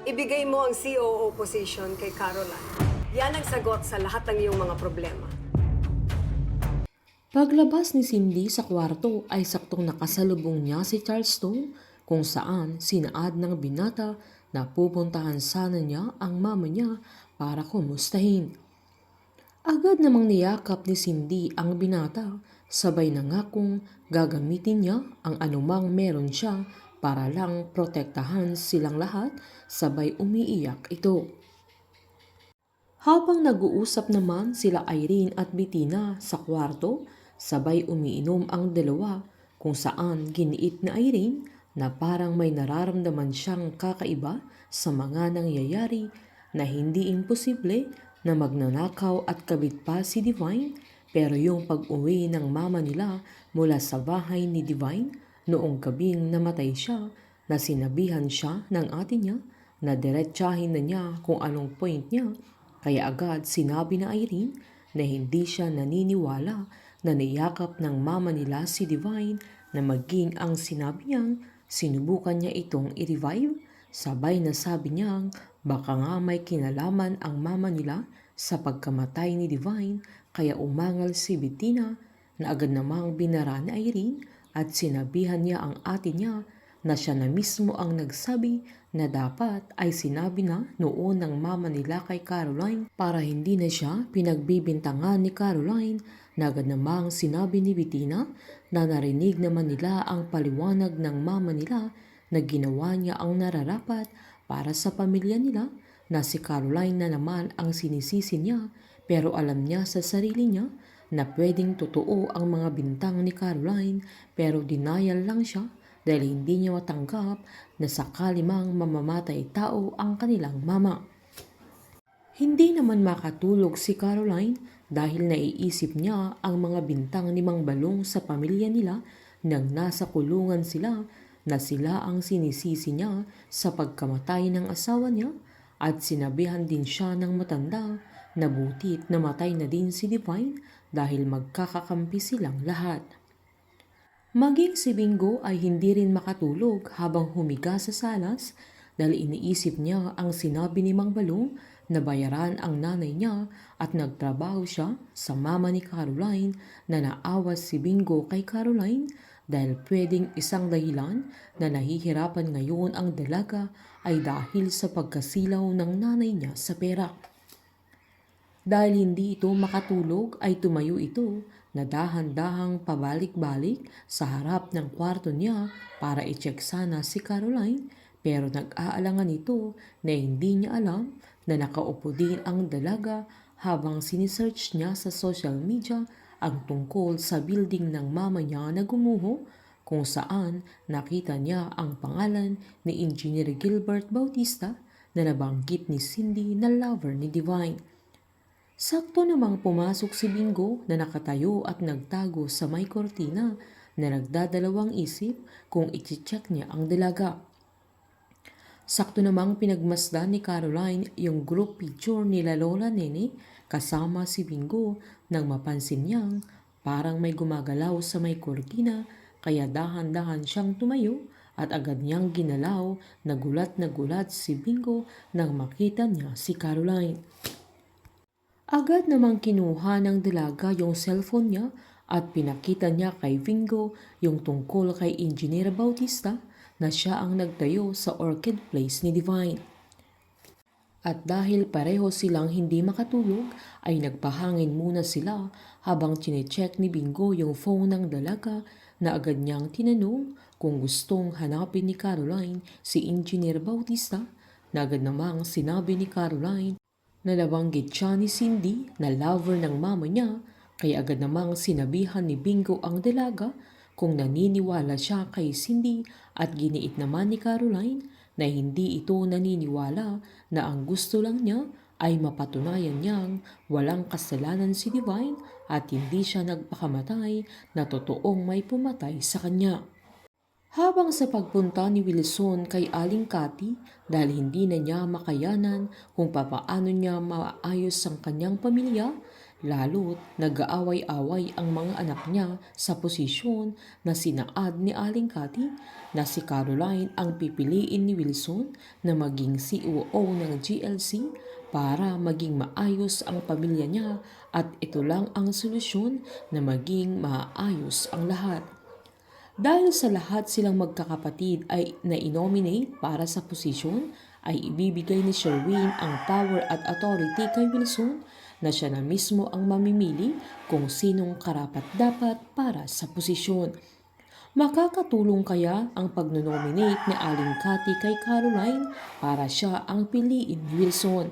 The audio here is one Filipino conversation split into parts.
Ibigay mo ang COO position kay Caroline. Yan ang sagot sa lahat ng iyong mga problema. Paglabas ni Cindy sa kwarto ay saktong nakasalubong niya si Charleston kung saan sinaad ng binata na pupuntahan sana niya ang mama niya para kumustahin. Agad namang niyakap ni Cindy ang binata, sabay na ngakong gagamitin niya ang anumang meron siya para lang protektahan silang lahat, sabay umiiyak ito. Habang nag-uusap naman sila Irene at Bettina sa kwarto, sabay umiinom ang dalawa kung saan giniit na Irene na parang may nararamdaman siyang kakaiba sa mga nangyayari na hindi imposible na magnanakaw at kabit pa si Divine, pero yung pag-uwi ng mama nila mula sa bahay ni Divine noong gabing namatay siya, na sinabihan siya ng ate niya na diretsahin na niya kung anong point niya, kaya agad sinabi na Irene na hindi siya naniniwala na niyakap ng mama nila si Divine, na maging ang sinabi niyang sinubukan niya itong i-revive, sabay na sabi niyang baka nga may kinalaman ang mama nila sa pagkamatay ni Divine, kaya umangal si Bettina na agad namang binara ni Irene at sinabihan niya ang ate niya na siya na mismo ang nagsabi na dapat ay sinabi na noon ng mama nila kay Caroline para hindi na siya pinagbibintangan ni Caroline, na agad namang sinabi ni Bettina na narinig naman nila ang paliwanag ng mama nila na ginawa niya ang nararapat para sa pamilya nila, na si Caroline na naman ang sinisisi niya, pero alam niya sa sarili niya na pwedeng totoo ang mga bintang ni Caroline, pero denial lang siya dahil hindi niya matanggap na sakali mang mamamatay tao ang kanilang mama. Hindi naman makatulog si Caroline dahil naiisip niya ang mga bintang ni Mang Balong sa pamilya nila nang nasa kulungan sila, na sila ang sinisisi niya sa pagkamatay ng asawa niya, at sinabihan din siya ng matanda na butit namatay na din si Divine dahil magkakakampi silang lahat. Maging si Bingo ay hindi rin makatulog habang humiga sa salas dahil iniisip niya ang sinabi ni Mang Balong na bayaran ang nanay niya, at nagtrabaho siya sa mama ni Caroline, na naawas si Bingo kay Caroline dahil pwedeng isang dahilan na nahihirapan ngayon ang dalaga ay dahil sa pagkasilaw ng nanay niya sa pera. Dahil hindi ito makatulog ay tumayo ito na dahan-dahang pabalik-balik sa harap ng kwarto niya para i-check sana si Caroline, pero nag-aalangan ito na hindi niya alam na nakaupo din ang dalaga habang sinisearch niya sa social media ang tungkol sa building ng mama niya na gumuho, kung saan nakita niya ang pangalan ni Engineer Gilbert Bautista na nabanggit ni Cindy na lover ni Divine. Sakto namang pumasok si Bingo na nakatayo at nagtago sa may kortina, na nagdadalawang isip kung i-check niya ang dalaga. Sakto namang pinagmasdan ni Caroline yung group picture nila Lola Nene kasama si Bingo, nang mapansin niyang parang may gumagalaw sa may kortina, kaya dahan-dahan siyang tumayo at agad niyang ginalaw. Na gulat si Bingo nang makita niya si Caroline. Agad namang kinuha ng dalaga yung cellphone niya at pinakita niya kay Bingo yung tungkol kay Engineer Bautista na siya ang nagtayo sa Orchid Place ni Divine. At dahil pareho silang hindi makatulog ay nagpahangin muna sila habang chinecheck ni Bingo yung phone ng dalaga, na agad niyang tinanong kung gustong hanapin ni Caroline si Engineer Bautista, na agad namang sinabi ni Caroline na nabanggit siya ni Cindy na lover ng mama niya, kaya agad namang sinabihan ni Bingo ang dalaga kung naniniwala siya kay Cindy, at giniit naman ni Caroline na hindi ito naniniwala, na ang gusto lang niya ay mapatunayan niyang walang kasalanan si Divine at hindi siya nagpakamatay, na totoong may pumatay sa kanya. Habang sa pagpunta ni Wilson kay Aling Cathy, dahil hindi na niya makayanan kung papaano niya maayos ang kanyang pamilya, Lalo't nag-aaway-away ang mga anak niya sa posisyon na sinaad ni Aling Cathy na si Caroline ang pipiliin ni Wilson na maging CEO ng GLC para maging maayos ang pamilya niya at ito lang ang solusyon na maging maayos ang lahat. Dahil sa lahat silang magkakapatid ay na-nominate para sa posisyon, ay ibibigay ni Sherwin ang power at authority kay Wilson na siya na mismo ang mamimili kung sinong karapat-dapat para sa posisyon. Makakatulong kaya ang pagnonominate ni Aling Cathy kay Caroline para siya ang piliin ni Wilson?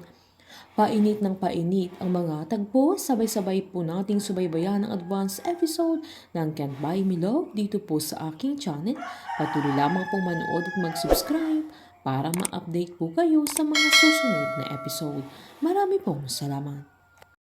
Painit ng painit ang mga tagpo, sabay-sabay po nating subaybayan ang advance episode ng Can't Buy Me Love dito po sa aking channel. Patuloy lamang pong manood at mag-subscribe para ma-update po kayo sa mga susunod na episode. Marami pong salamat.